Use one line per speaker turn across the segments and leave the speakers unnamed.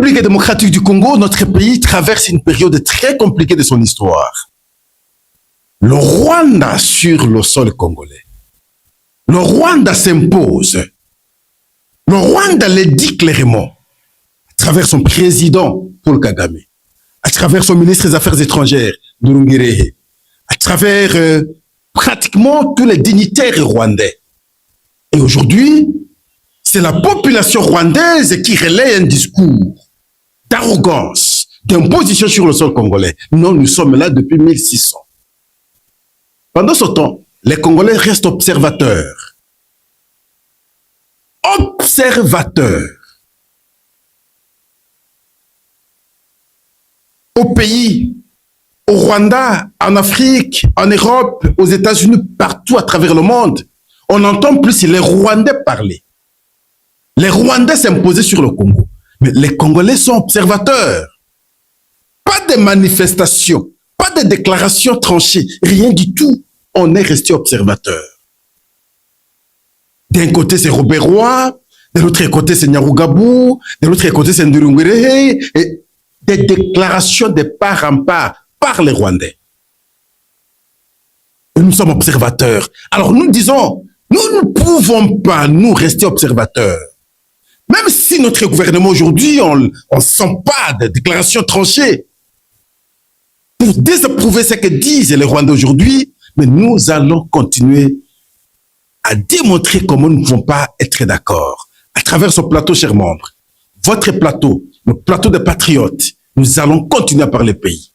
République démocratique du Congo, notre pays traverse une période très compliquée de son histoire. Le Rwanda sur le sol congolais. Le Rwanda s'impose. Le Rwanda le dit clairement, à travers son président, Paul Kagame, à travers son ministre des Affaires étrangères, Nduhungirehe, à travers pratiquement tous les dignitaires rwandais. Et aujourd'hui, c'est la population rwandaise qui relaie un discours d'arrogance, d'imposition sur le sol congolais. Non, nous sommes là depuis 1600. Pendant ce temps, les Congolais restent observateurs. Observateurs. Au pays, au Rwanda, en Afrique, en Europe, aux États-Unis, partout à travers le monde, on n'entend plus les Rwandais parler. Les Rwandais s'imposaient sur le Congo. Mais les Congolais sont observateurs. Pas de manifestations, pas de déclarations tranchées, rien du tout. On est resté observateur. D'un côté, c'est Robert Roy, de l'autre côté, c'est Nyarugabo, de l'autre côté, c'est Nduhungirehe, et des déclarations de part en part par les Rwandais. Et nous sommes observateurs. Alors nous disons, nous ne pouvons pas, nous, rester observateurs. Même si notre gouvernement aujourd'hui, on ne sent pas de déclarations tranchées pour désapprouver ce que disent les Rwandais aujourd'hui, mais nous allons continuer à démontrer comment nous ne pouvons pas être d'accord. À travers ce plateau, chers membres, votre plateau, le plateau des patriotes, nous allons continuer à parler pays.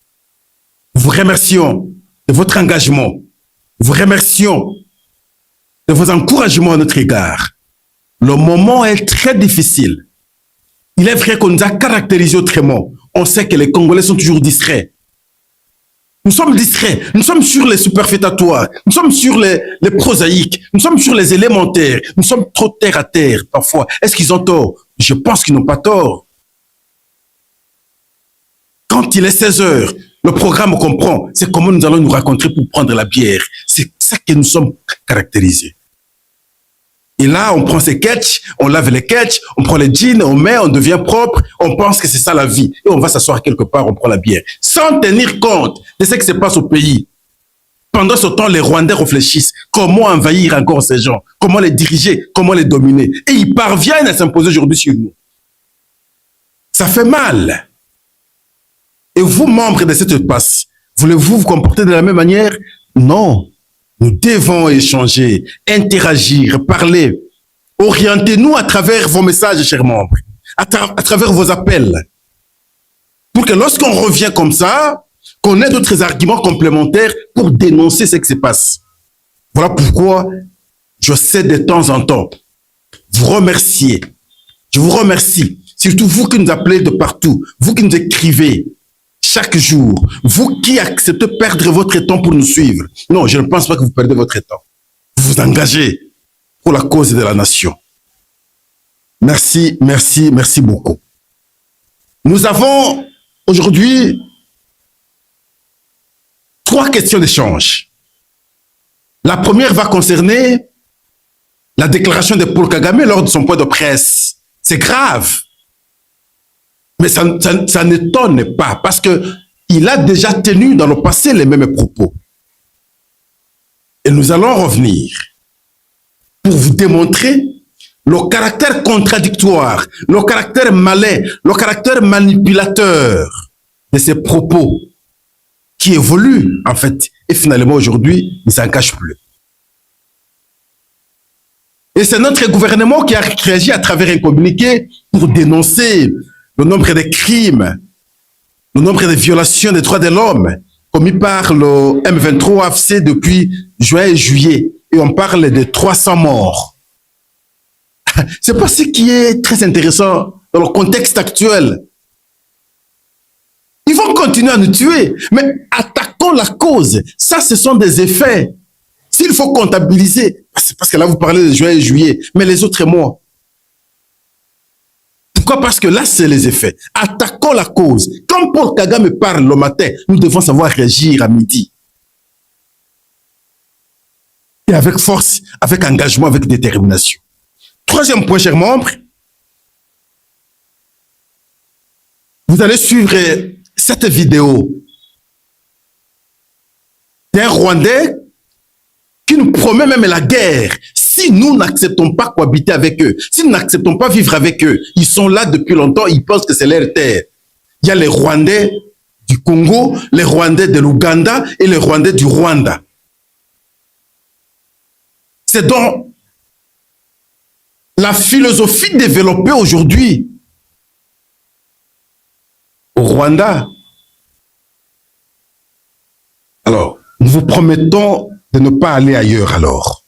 Nous vous remercions de votre engagement. Nous vous remercions de vos encouragements à notre égard. Le moment est très difficile. Il est vrai qu'on nous a caractérisés autrement. On sait que les Congolais sont toujours distraits. Nous sommes distraits. Nous sommes sur les superfétatoires. Nous sommes sur les prosaïques. Nous sommes sur les élémentaires. Nous sommes trop terre à terre parfois. Est-ce qu'ils ont tort? Je pense qu'ils n'ont pas tort. Quand il est 16 heures, le programme comprend. C'est comment nous allons nous rencontrer pour prendre la bière. C'est ça que nous sommes caractérisés. Et là, on prend ses ketchs, on lave les ketchs, on prend les jeans, on met, on devient propre, on pense que c'est ça la vie. Et on va s'asseoir quelque part, on prend la bière. Sans tenir compte de ce qui se passe au pays. Pendant ce temps, les Rwandais réfléchissent. Comment envahir encore ces gens? Comment les diriger? Comment les dominer? Et ils parviennent à s'imposer aujourd'hui sur nous. Ça fait mal. Et vous, membres de cette passe, voulez-vous vous comporter de la même manière? Non. Nous devons échanger, interagir, parler. Orientez-nous à travers vos messages, chers membres, à travers vos appels. Pour que lorsqu'on revient comme ça, qu'on ait d'autres arguments complémentaires pour dénoncer ce qui se passe. Voilà pourquoi je sais de temps en temps vous remercier. Je vous remercie. Surtout vous qui nous appelez de partout, vous qui nous écrivez chaque jour, vous qui acceptez de perdre votre temps pour nous suivre. Non, je ne pense pas que vous perdez votre temps. Vous vous engagez pour la cause de la nation. Merci, merci, merci beaucoup. Nous avons aujourd'hui 3 questions d'échange. La première va concerner la déclaration de Paul Kagame lors de son point de presse. C'est grave. Mais ça n'étonne pas parce qu'il a déjà tenu dans le passé les mêmes propos. Et nous allons revenir pour vous démontrer le caractère contradictoire, le caractère malin, le caractère manipulateur de ces propos qui évoluent en fait. Et finalement aujourd'hui, il ne s'en cache plus. Et c'est notre gouvernement qui a réagi à travers un communiqué pour dénoncer le nombre de crimes, le nombre de violations des droits de l'homme commis par le M23 AFC depuis juin et juillet. Et on parle de 300 morts. C'est pas ce qui est très intéressant dans le contexte actuel. Ils vont continuer à nous tuer, mais attaquons la cause. Ça, ce sont des effets. S'il faut comptabiliser, c'est parce que là, vous parlez de juin et juillet, mais les autres mois. Pourquoi? Parce que là, c'est les effets. Attaquons la cause. Quand Paul Kagame parle le matin, nous devons savoir réagir à midi. Et avec force, avec engagement, avec détermination. Troisième point, chers membres. Vous allez suivre cette vidéo d'un Rwandais qui nous promet même la guerre. Si nous n'acceptons pas cohabiter avec eux, si nous n'acceptons pas vivre avec eux, ils sont là depuis longtemps, ils pensent que c'est leur terre. Il y a les Rwandais du Congo, les Rwandais de l'Ouganda et les Rwandais du Rwanda. C'est donc la philosophie développée aujourd'hui au Rwanda. Alors, nous vous promettons de ne pas aller ailleurs alors,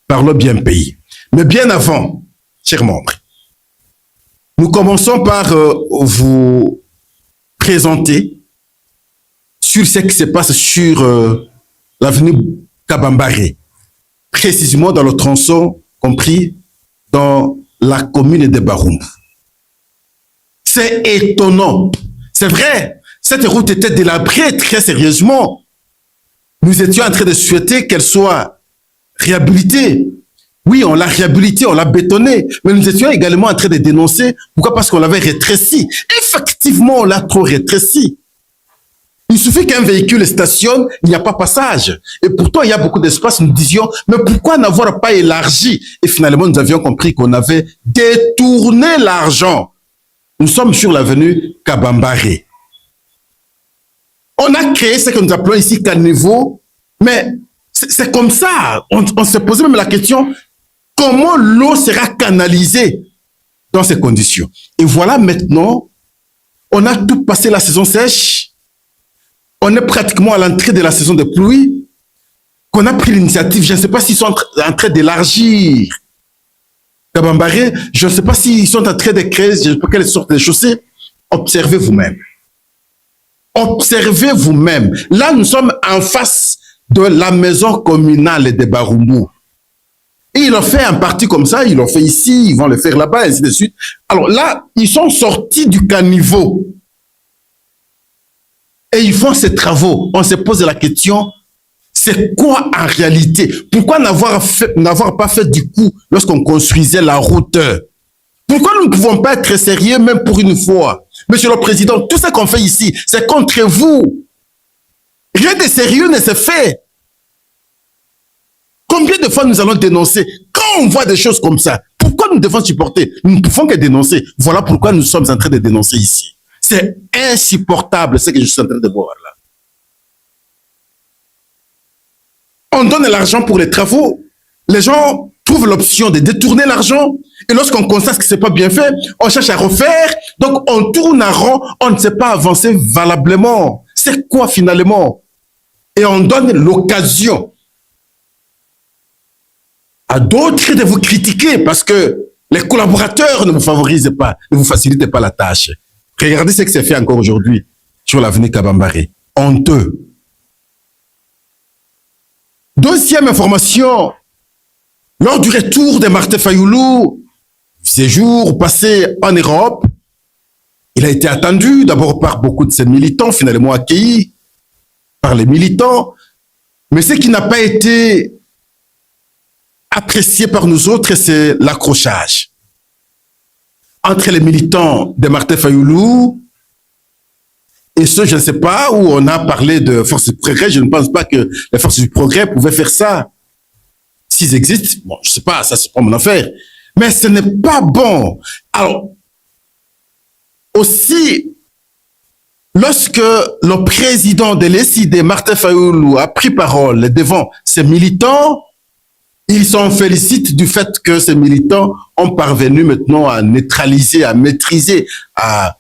par le bien pays. Mais bien avant, chers membres, nous commençons par vous présenter sur ce qui se passe sur l'avenue Kabambare, précisément dans le tronçon compris dans la commune de Barumbu. C'est étonnant. C'est vrai, cette route était délabrée très sérieusement. Nous étions en train de souhaiter qu'elle soit réhabilitée. Oui, on l'a réhabilitée, on l'a bétonnée, mais nous étions également en train de dénoncer. Pourquoi? Parce qu'on l'avait rétrécie. Effectivement, on l'a trop rétrécie. Il suffit qu'un véhicule stationne, il n'y a pas passage. Et pourtant, il y a beaucoup d'espace. Nous disions, mais pourquoi n'avoir pas élargi? Et finalement, nous avions compris qu'on avait détourné l'argent. Nous sommes sur l'avenue Kabambare. On a créé ce que nous appelons ici caniveau, mais c'est comme ça. On s'est posé même la question, comment l'eau sera canalisée dans ces conditions? Et voilà maintenant, on a tout passé la saison sèche, on est pratiquement à l'entrée de la saison de pluie, qu'on a pris l'initiative, je ne sais pas s'ils sont en train d'élargir Kabambare, je ne sais pas s'ils sont en train de créer, je ne sais pas quelle sorte de chaussée. Observez vous-même. Observez vous-même. Là, nous sommes en face de la maison communale de Barumbu. Et ils l'ont fait en partie comme ça, ils l'ont fait ici, ils vont le faire là-bas, et ainsi de suite. Alors là, ils sont sortis du caniveau. Et ils font ces travaux. On se pose la question, c'est quoi en réalité? Pourquoi n'avoir pas fait du coup lorsqu'on construisait la route? Pourquoi nous ne pouvons pas être sérieux même pour une fois? Monsieur le Président, tout ce qu'on fait ici, c'est contre vous. Rien de sérieux ne se fait. Combien de fois nous allons dénoncer? Quand on voit des choses comme ça, pourquoi nous devons supporter? Nous ne pouvons que dénoncer. Voilà pourquoi nous sommes en train de dénoncer ici. C'est insupportable ce que je suis en train de voir là. On donne l'argent pour les travaux. Les gens trouvent l'option de détourner l'argent. Et lorsqu'on constate que ce n'est pas bien fait, on cherche à refaire. Donc, on tourne en rond. On ne sait pas avancer valablement. C'est quoi finalement? Et on donne l'occasion à d'autres de vous critiquer parce que les collaborateurs ne vous favorisent pas, ne vous facilitent pas la tâche. Regardez ce qui s'est fait encore aujourd'hui sur l'avenue Kabambare. Honteux. Deuxième information, lors du retour de Martin Fayoulou, séjour passé en Europe, il a été attendu d'abord par beaucoup de ses militants, finalement accueilli par les militants, mais ce qui n'a pas été apprécié par nous autres, c'est l'accrochage entre les militants de Martin Fayoulou et ceux, je ne sais pas, où on a parlé de forces du progrès. Je ne pense pas que les forces du progrès pouvaient faire ça. S'ils existent, bon, je ne sais pas, ça c'est pas mon affaire. Mais ce n'est pas bon. Alors, aussi, lorsque le président de l'ESID, Martin Fayoulou, a pris parole devant ses militants, ils s'en félicitent du fait que ces militants ont parvenu maintenant à neutraliser, à maîtriser, à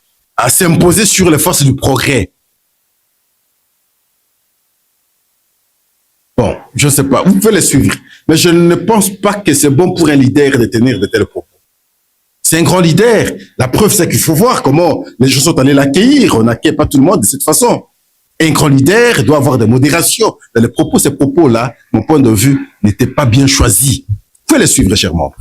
s'imposer sur les forces du progrès. Bon, je ne sais pas, vous pouvez les suivre, mais je ne pense pas que c'est bon pour un leader de tenir de tels propos. C'est un grand leader. La preuve, c'est qu'il faut voir comment les gens sont allés l'accueillir. On n'accueille pas tout le monde de cette façon. Un grand leader doit avoir des modérations dans les propos. Ces propos-là, mon point de vue, n'étaient pas bien choisis. Vous pouvez les suivre, chers membres.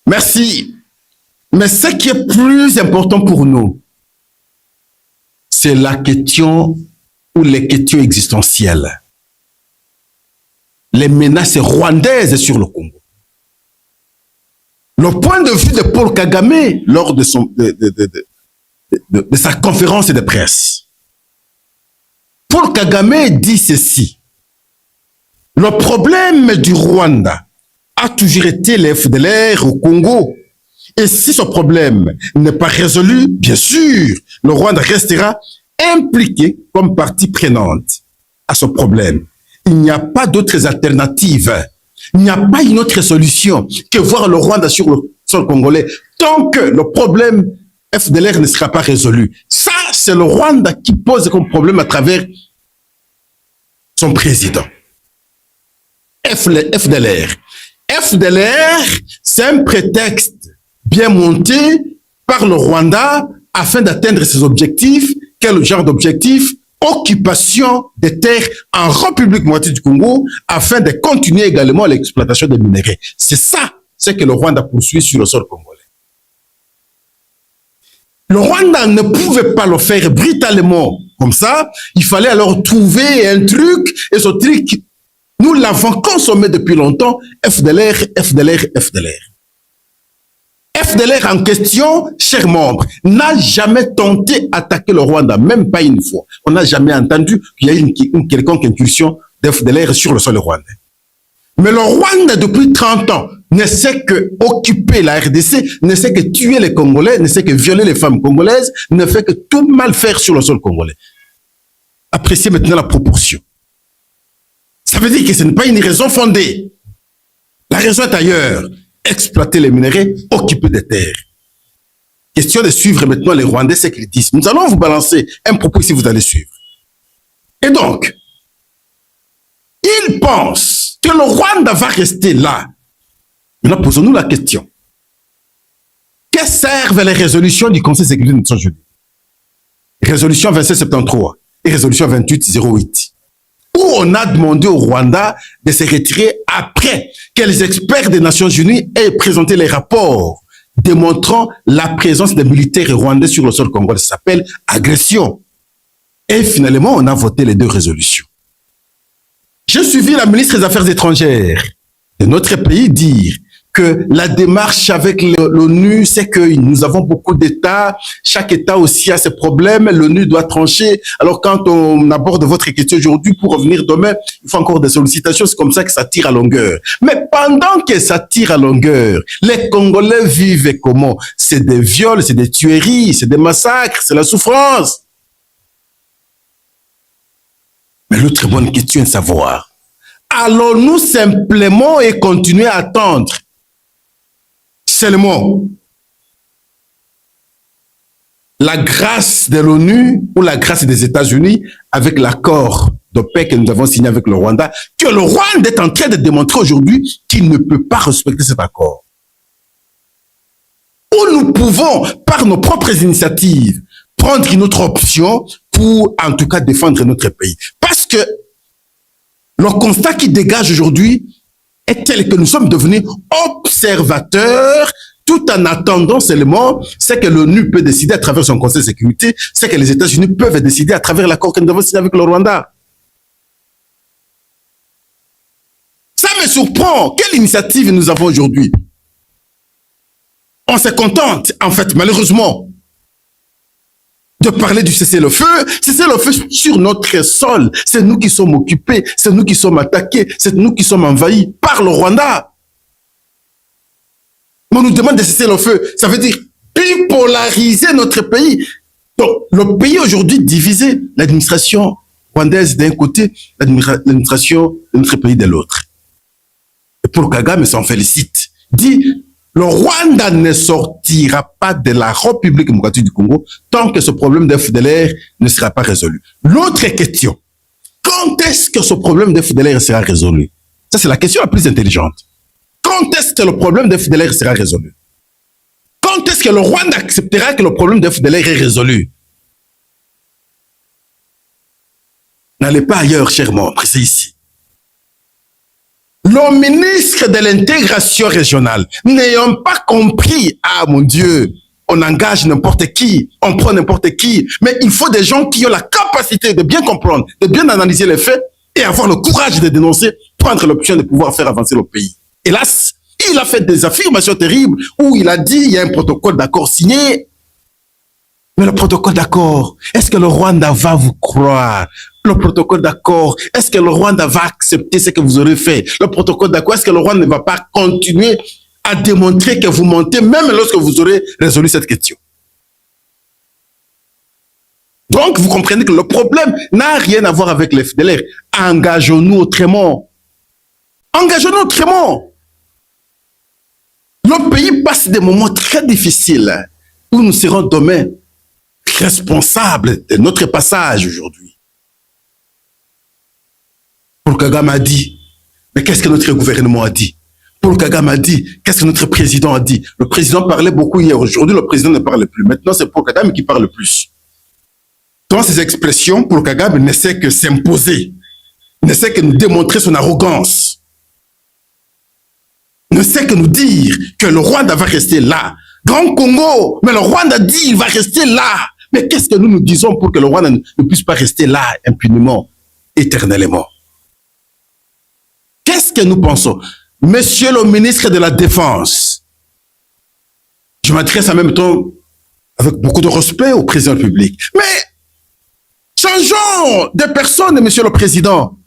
Merci. Mais ce qui est plus important pour nous, c'est la question ou les questions existentielles. Les menaces rwandaises sur le Congo. Le point de vue de Paul Kagame lors de sa conférence de presse. Paul Kagame dit ceci. Le problème du Rwanda a toujours été les FDLR au Congo. Et si ce problème n'est pas résolu, bien sûr, le Rwanda restera impliqué comme partie prenante à ce problème. Il n'y a pas d'autres alternatives. Il n'y a pas une autre solution que voir le Rwanda sur le sol congolais tant que le problème FDLR ne sera pas résolu. Ça, c'est le Rwanda qui pose comme problème à travers son président. FDLR. FDLR, c'est un prétexte bien monté par le Rwanda afin d'atteindre ses objectifs. Quel genre d'objectif? Occupation des terres en République démocratique du Congo afin de continuer également l'exploitation des minerais. C'est ça, ce que le Rwanda poursuit sur le sol congolais. Le Rwanda ne pouvait pas le faire brutalement comme ça. Il fallait alors trouver un truc, et ce truc, nous l'avons consommé depuis longtemps. FDLR, FDLR, FDLR. FDLR en question, chers membres, n'a jamais tenté d'attaquer le Rwanda, même pas une fois. On n'a jamais entendu qu'il y a une quelconque incursion d'FDLR sur le sol rwandais. Mais le Rwanda, depuis 30 ans, ne sait que occuper la RDC, ne sait que tuer les Congolais, ne sait que violer les femmes congolaises, ne fait que tout mal faire sur le sol congolais. Appréciez maintenant la proportion. Ça veut dire que ce n'est pas une raison fondée. La raison est ailleurs. Exploiter les minerais, occuper des terres. Question de suivre maintenant les Rwandais, c'est qu'ils disent. Nous allons vous balancer un propos si vous allez suivre. Et donc, ils pensent que le Rwanda va rester là. Maintenant, posons-nous la question. Que servent les résolutions du Conseil de sécurité des Nations Unies? Résolution 2773 et résolution 2808. Où on a demandé au Rwanda de se retirer après que les experts des Nations Unies aient présenté les rapports démontrant la présence des militaires rwandais sur le sol congolais. Ça s'appelle agression. Et finalement, on a voté les deux résolutions. J'ai suivi la ministre des Affaires étrangères de notre pays dire que la démarche avec l'ONU, c'est que nous avons beaucoup d'États, chaque État aussi a ses problèmes, l'ONU doit trancher. Alors quand on aborde votre question aujourd'hui pour revenir demain, il faut encore des sollicitations, c'est comme ça que ça tire à longueur. Mais pendant que ça tire à longueur, les Congolais vivent comment? C'est des viols, c'est des tueries, c'est des massacres, c'est la souffrance. Mais l'autre bonne question est de savoir, allons-nous simplement et continuer à attendre seulement la grâce de l'ONU ou la grâce des États-Unis avec l'accord de paix que nous avons signé avec le Rwanda, que le Rwanda est en train de démontrer aujourd'hui qu'il ne peut pas respecter cet accord. Ou nous pouvons, par nos propres initiatives, prendre une autre option pour, en tout cas, défendre notre pays. Parce que le constat qui dégage aujourd'hui est tel que nous sommes devenus observateurs tout en attendant seulement ce que l'ONU peut décider à travers son Conseil de sécurité, ce que les États-Unis peuvent décider à travers l'accord que nous avons signé avec le Rwanda. Ça me surprend. Quelle initiative nous avons aujourd'hui? On se contente, en fait, malheureusement, de parler du cessez-le-feu. Cessez-le-feu sur notre sol. C'est nous qui sommes occupés, c'est nous qui sommes attaqués, c'est nous qui sommes envahis par le Rwanda. On nous demande de cesser le feu. Ça veut dire bipolariser notre pays. Donc, le pays aujourd'hui divisé. L'administration rwandaise d'un côté, l'administration de notre pays de l'autre. Et Paul Kagame s'en félicite. Dit, le Rwanda ne sortira pas de la République démocratique du Congo tant que ce problème de FDLR ne sera pas résolu. L'autre question, quand est-ce que ce problème de FDLR sera résolu? Ça, c'est la question la plus intelligente. Quand est-ce que le problème de FDLR sera résolu? Quand est-ce que le Rwanda acceptera que le problème de FDLR est résolu? N'allez pas ailleurs, chers membres, c'est ici. Le ministre de l'intégration régionale n'ayant pas compris, ah mon Dieu, on engage n'importe qui, on prend n'importe qui, mais il faut des gens qui ont la capacité de bien comprendre, de bien analyser les faits et avoir le courage de dénoncer, prendre l'option de pouvoir faire avancer le pays. Hélas, il a fait des affirmations terribles où il a dit il y a un protocole d'accord signé. Mais le protocole d'accord, est-ce que le Rwanda va vous croire? Le protocole d'accord, est-ce que le Rwanda va accepter ce que vous aurez fait? Le protocole d'accord, est-ce que le Rwanda ne va pas continuer à démontrer que vous mentez même lorsque vous aurez résolu cette question? Donc, vous comprenez que le problème n'a rien à voir avec les FDLR. Engageons-nous autrement. Engageons-nous autrement. Le pays passe des moments très difficiles où nous serons demain responsables de notre passage aujourd'hui. Paul Kagame a dit, mais qu'est-ce que notre gouvernement a dit? Paul Kagame a dit, qu'est-ce que notre président a dit? Le président parlait beaucoup hier, aujourd'hui le président ne parle plus. Maintenant c'est Paul Kagame qui parle plus. Dans ces expressions, Paul Kagame ne sait que s'imposer, ne sait que nous démontrer son arrogance, ne sait que nous dire que le Rwanda va rester là. Grand Congo, mais le Rwanda dit il va rester là. Mais qu'est-ce que nous disons pour que le Rwanda ne puisse pas rester là impunément, éternellement? Qu'est-ce que nous pensons? Monsieur le ministre de la Défense, je m'adresse en même temps avec beaucoup de respect au président de la République. Mais changeons de personne, monsieur le président.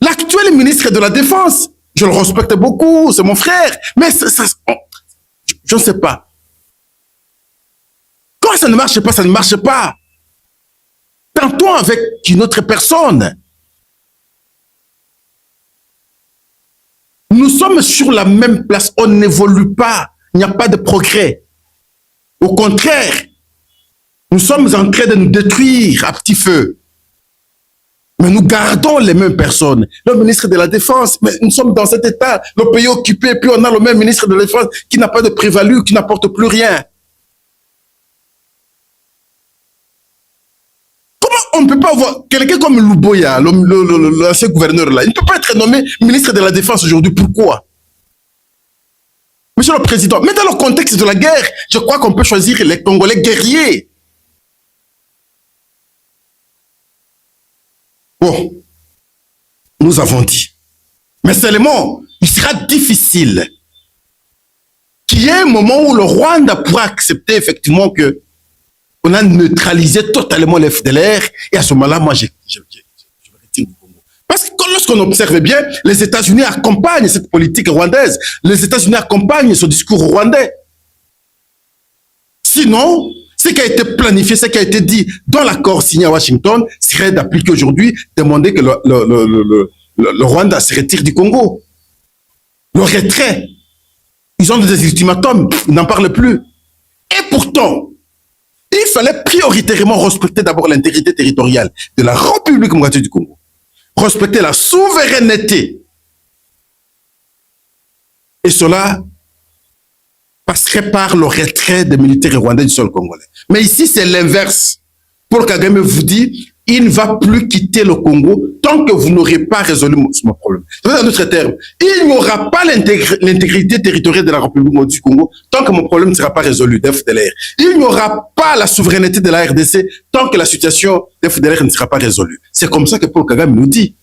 L'actuel ministre de la Défense, je le respecte beaucoup, c'est mon frère, mais je ne sais pas. Quand ça ne marche pas, ça ne marche pas. Tentons avec une autre personne. Nous sommes sur la même place, on n'évolue pas, il n'y a pas de progrès. Au contraire, nous sommes en train de nous détruire à petit feu. Mais nous gardons les mêmes personnes. Le ministre de la Défense, mais nous sommes dans cet état, le pays occupé, puis on a le même ministre de la Défense qui n'a pas de prévalu, qui n'apporte plus rien. On ne peut pas avoir quelqu'un comme Luboya, l'ancien gouverneur là, il ne peut pas être nommé ministre de la Défense aujourd'hui. Pourquoi? Monsieur le Président, mais dans le contexte de la guerre, je crois qu'on peut choisir les Congolais guerriers. Bon, nous avons dit. Mais seulement, il sera difficile qu'il y ait un moment où le Rwanda pourra accepter effectivement que on a neutralisé totalement les FDLR, et à ce moment-là, moi, je me retire du Congo. Parce que lorsqu'on observe bien, les États-Unis accompagnent cette politique rwandaise. Les États-Unis accompagnent ce discours rwandais. Sinon, ce qui a été planifié, ce qui a été dit dans l'accord signé à Washington, serait d'appliquer aujourd'hui, demander que le Rwanda se retire du Congo. Le retrait. Ils ont des ultimatums, ils n'en parlent plus. Et pourtant, il fallait prioritairement respecter d'abord l'intégrité territoriale de la République démocratique du Congo. Respecter la souveraineté. Et cela passerait par le retrait des militaires rwandais du sol congolais. Mais ici, c'est l'inverse. Paul Kagame vous dit, il ne va plus quitter le Congo tant que vous n'aurez pas résolu mon problème. En d'autres termes, il n'y aura pas l'intégrité territoriale de la République du Congo tant que mon problème ne sera pas résolu d'FDLR. Il n'y aura pas la souveraineté de la RDC tant que la situation d'FDLR ne sera pas résolue. C'est comme ça que Paul Kagame nous dit.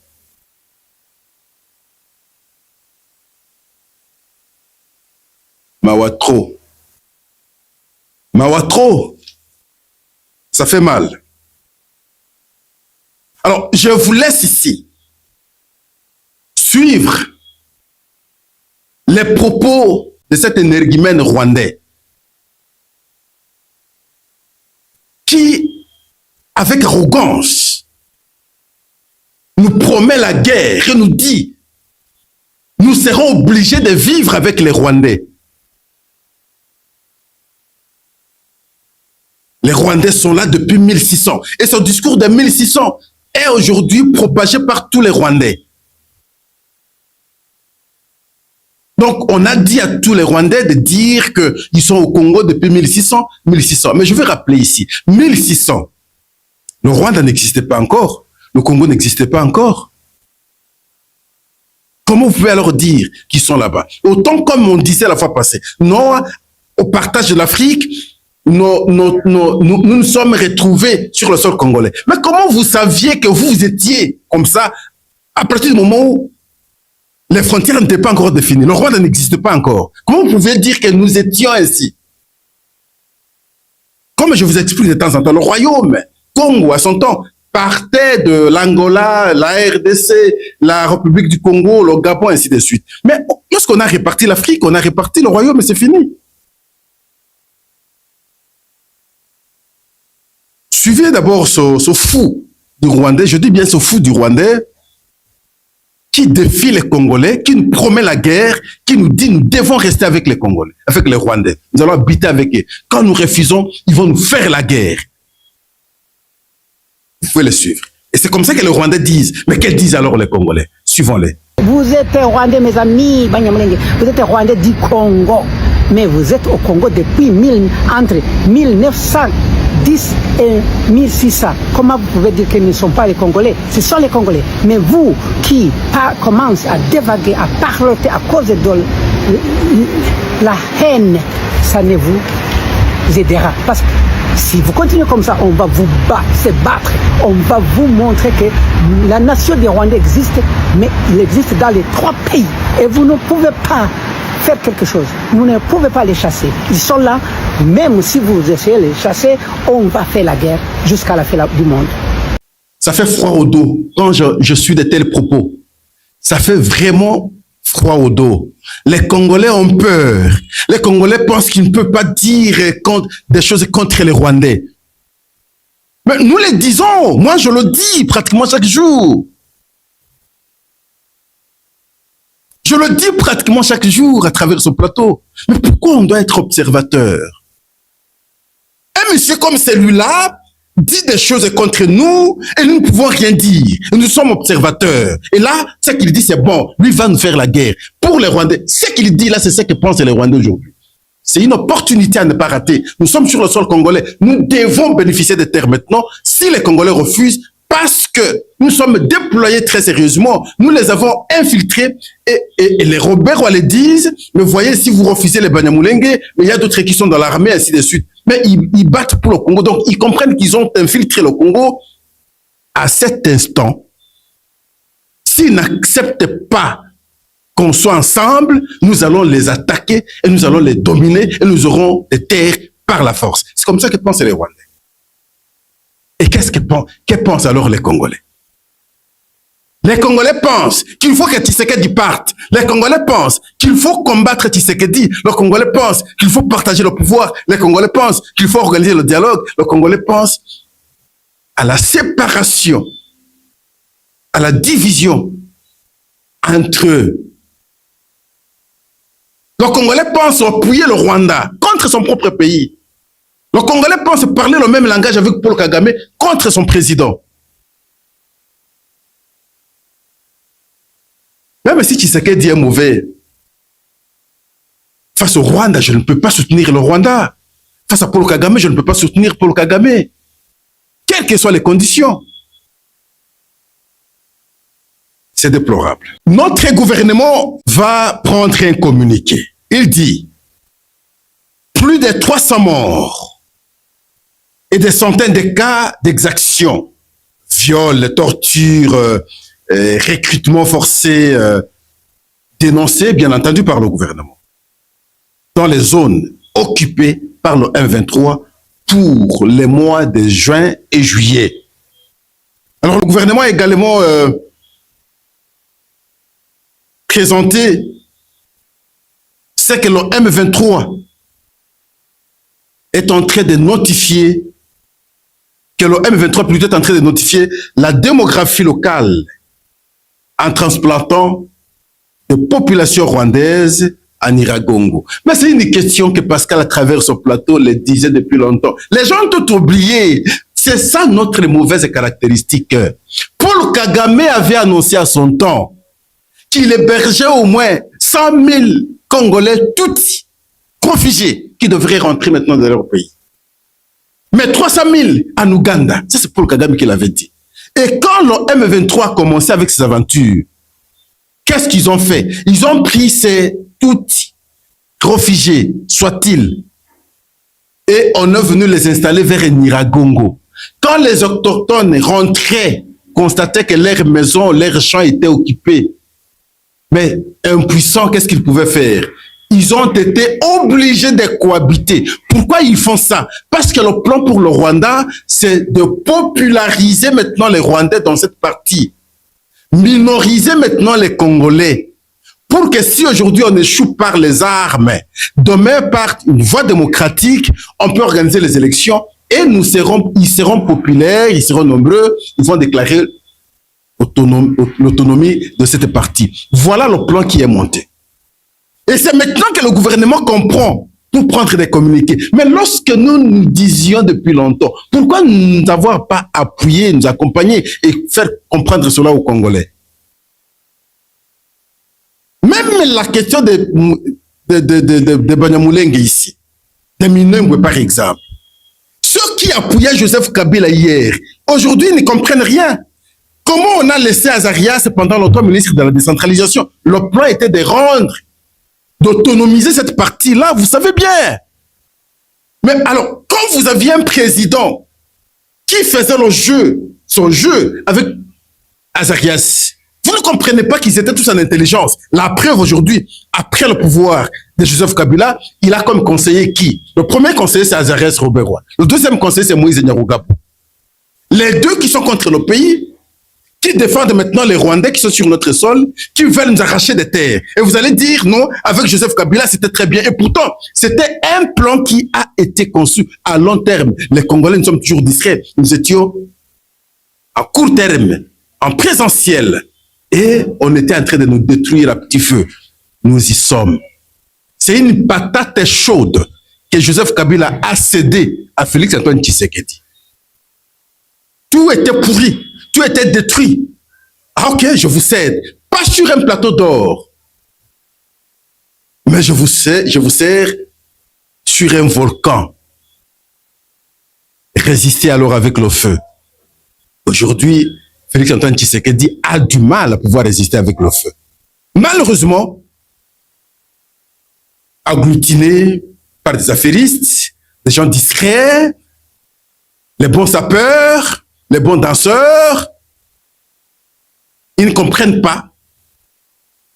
Mawatro. Mawatro. Ça fait mal. Alors, je vous laisse ici suivre les propos de cet énergumène rwandais qui, avec arrogance, nous promet la guerre et nous dit nous serons obligés de vivre avec les Rwandais. Les Rwandais sont là depuis 1600 et ce discours de 1600 est aujourd'hui propagé par tous les Rwandais. Donc, on a dit à tous les Rwandais de dire qu'ils sont au Congo depuis 1600, 1600. Mais je vais rappeler ici, 1600, le Rwanda n'existait pas encore. le Congo n'existait pas encore. Comment vous pouvez alors dire qu'ils sont là-bas? Autant comme on disait la fois passée, non au partage de l'Afrique, nous nous sommes retrouvés sur le sol congolais. Mais comment vous saviez que vous étiez comme ça à partir du moment où les frontières n'étaient pas encore définies, le Rwanda n'existe pas encore? Comment vous pouvez dire que nous étions ainsi? Comme je vous explique de temps en temps, le royaume Congo à son temps partait de l'Angola, la RDC, la République du Congo, le Gabon, ainsi de suite. Mais lorsqu'on a réparti l'Afrique, on a réparti le royaume et c'est fini. Suivez d'abord ce fou du Rwandais, je dis bien ce fou du Rwandais, qui défie les Congolais, qui nous promet la guerre, qui nous dit nous devons rester avec les Congolais, avec les Rwandais. Nous allons habiter avec eux. Quand nous refusons, ils vont nous faire la guerre. Vous pouvez les suivre. Et c'est comme ça que les Rwandais disent. Mais qu'elles disent alors les Congolais? Suivons-les.
Vous êtes Rwandais, mes amis, vous êtes Rwandais du Congo. Mais vous êtes au Congo depuis entre 1910 et 1600. Comment vous pouvez dire que ne sont pas les Congolais? Ce sont les Congolais. Mais vous qui commencez à dévaguer, à parloter à cause de la haine, ça ne vous aidera. Parce que si vous continuez comme ça, on va vous se battre. On va vous montrer que la nation des Rwandais existe, mais il existe dans les 3 pays. Et vous ne pouvez pas faire quelque chose. Vous ne pouvez pas les chasser. Ils sont là. Même si vous essayez de les chasser, on va faire la guerre jusqu'à la fin du monde.
Ça fait froid au dos quand je suis de tels propos. Ça fait vraiment froid au dos. Les Congolais ont peur. Les Congolais pensent qu'ils ne peuvent pas dire des choses contre les Rwandais. Mais nous les disons. Moi, je le dis pratiquement chaque jour. Je le dis pratiquement chaque jour à travers ce plateau. Mais pourquoi on doit être observateur? Un monsieur comme celui-là dit des choses contre nous et nous ne pouvons rien dire. Nous sommes observateurs. Et là, ce qu'il dit, c'est bon. Lui va nous faire la guerre. Pour les Rwandais, ce qu'il dit là, c'est ce que pensent les Rwandais aujourd'hui. C'est une opportunité à ne pas rater. Nous sommes sur le sol congolais. Nous devons bénéficier des terres maintenant. Si les Congolais refusent, parce que nous sommes déployés très sérieusement, nous les avons infiltrés et les Robert les disent, mais voyez, si vous refusez les Banyamulenge, mais il y a d'autres qui sont dans l'armée, ainsi de suite. Mais ils battent pour le Congo, donc ils comprennent qu'ils ont infiltré le Congo. À cet instant, s'ils n'acceptent pas qu'on soit ensemble, nous allons les attaquer et nous allons les dominer et nous aurons des terres par la force. C'est comme ça que pensent les Rwandais. Et que pensent alors les Congolais? Les Congolais pensent qu'il faut que Tshisekedi parte. Les Congolais pensent qu'il faut combattre Tshisekedi. Les Congolais pensent qu'il faut partager le pouvoir. Les Congolais pensent qu'il faut organiser le dialogue. Les Congolais pensent à la séparation, à la division entre eux. Le Congolais pense appuyer le Rwanda contre son propre pays. Le Congolais pense parler le même langage avec Paul Kagame contre son président. Même si Tshisekedi est mauvais, face au Rwanda, je ne peux pas soutenir le Rwanda. Face à Paul Kagame, je ne peux pas soutenir Paul Kagame. Quelles que soient les conditions. C'est déplorable. Notre gouvernement va prendre un communiqué. Il dit plus de 300 morts et des centaines de cas d'exactions, viols, tortures, recrutement forcé, dénoncés bien entendu par le gouvernement, dans les zones occupées par le M23 pour les mois de juin et juillet. Alors le gouvernement a également présenté ce que le M23 est en train de notifier, que le M23 plutôt est en train de notifier la démographie locale en transplantant de populations rwandaises en Iragongo. Mais c'est une question que Pascal à travers ce plateau le disait depuis longtemps. Les gens ont tout oublié. C'est ça notre mauvaise caractéristique. Paul Kagame avait annoncé à son temps qu'il hébergeait au moins 100 000 Congolais tous réfugiés qui devraient rentrer maintenant dans leur pays. Mais 300 000 en Ouganda, ça c'est Paul Kagame qui l'avait dit. Et quand le M23 a commencé avec ses aventures, qu'est-ce qu'ils ont fait? Ils ont pris ces Tutsis, réfugiés, soit-ils, et on est venu les installer vers Nyiragongo. Quand les autochtones rentraient, constataient que leurs maisons, leurs champs étaient occupés, mais impuissants, qu'est-ce qu'ils pouvaient faire? Ils ont été obligés de cohabiter. Pourquoi ils font ça? Parce que le plan pour le Rwanda, c'est de populariser maintenant les Rwandais dans cette partie. Minoriser maintenant les Congolais. Pour que si aujourd'hui on échoue par les armes, demain par une voie démocratique, on peut organiser les élections et ils seront populaires, ils seront nombreux, ils vont déclarer l'autonomie de cette partie. Voilà le plan qui est monté. Et c'est maintenant que le gouvernement comprend pour prendre des communiqués. Mais lorsque nous disions depuis longtemps, pourquoi nous n'avoir pas appuyé, nous accompagner et faire comprendre cela aux Congolais? Même la question de Banyamulenge ici, de Minembwe par exemple, ceux qui appuyaient Joseph Kabila hier, aujourd'hui ne comprennent rien. Comment on a laissé Azarias pendant longtemps ministre de la décentralisation? Le plan était de rendre, d'autonomiser cette partie-là, vous savez bien. Mais alors, quand vous aviez un président qui faisait son jeu avec Azarias, vous ne comprenez pas qu'ils étaient tous en intelligence. La preuve aujourd'hui, après le pouvoir de Joseph Kabila, il a comme conseiller qui? Le premier conseiller, c'est Azarias Robertsoa. Le deuxième conseiller, c'est Moïse Nyarugabo. Les deux qui sont contre le pays, qui défendent maintenant les Rwandais qui sont sur notre sol, qui veulent nous arracher des terres. Et vous allez dire, non, avec Joseph Kabila, c'était très bien. Et pourtant, c'était un plan qui a été conçu à long terme. Les Congolais, nous sommes toujours discrets. Nous étions à court terme, en présentiel. Et on était en train de nous détruire à petit feu. Nous y sommes. C'est une patate chaude que Joseph Kabila a cédé à Félix Antoine Tshisekedi. Tout était pourri. Tout était détruit. Ah ok, je vous cède. Pas sur un plateau d'or. Mais je vous sers sur un volcan. Résistez alors avec le feu. Aujourd'hui, Félix Antoine Tshisekedi a du mal à pouvoir résister avec le feu. Malheureusement, agglutiné par des affairistes, des gens discrets, les bons sapeurs, les bons danseurs, ils ne comprennent pas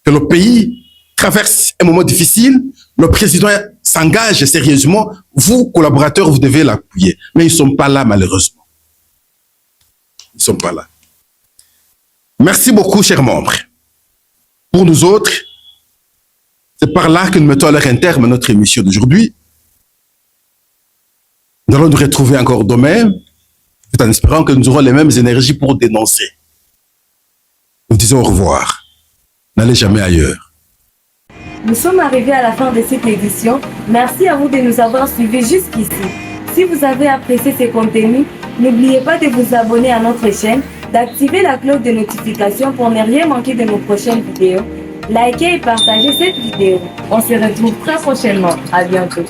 que le pays traverse un moment difficile, le président s'engage sérieusement, vous, collaborateurs, vous devez l'appuyer. Mais ils ne sont pas là, malheureusement. Ils ne sont pas là. Merci beaucoup, chers membres. Pour nous autres, c'est par là que nous mettons à leur terme notre émission d'aujourd'hui. Nous allons nous retrouver encore demain, tout en espérant que nous aurons les mêmes énergies pour dénoncer. Nous disons au revoir. N'allez jamais ailleurs.
Nous sommes arrivés à la fin de cette édition. Merci à vous de nous avoir suivis jusqu'ici. Si vous avez apprécié ces contenus, n'oubliez pas de vous abonner à notre chaîne, d'activer la cloche de notification pour ne rien manquer de nos prochaines vidéos. Likez et partagez cette vidéo. On se retrouve très prochainement. À bientôt.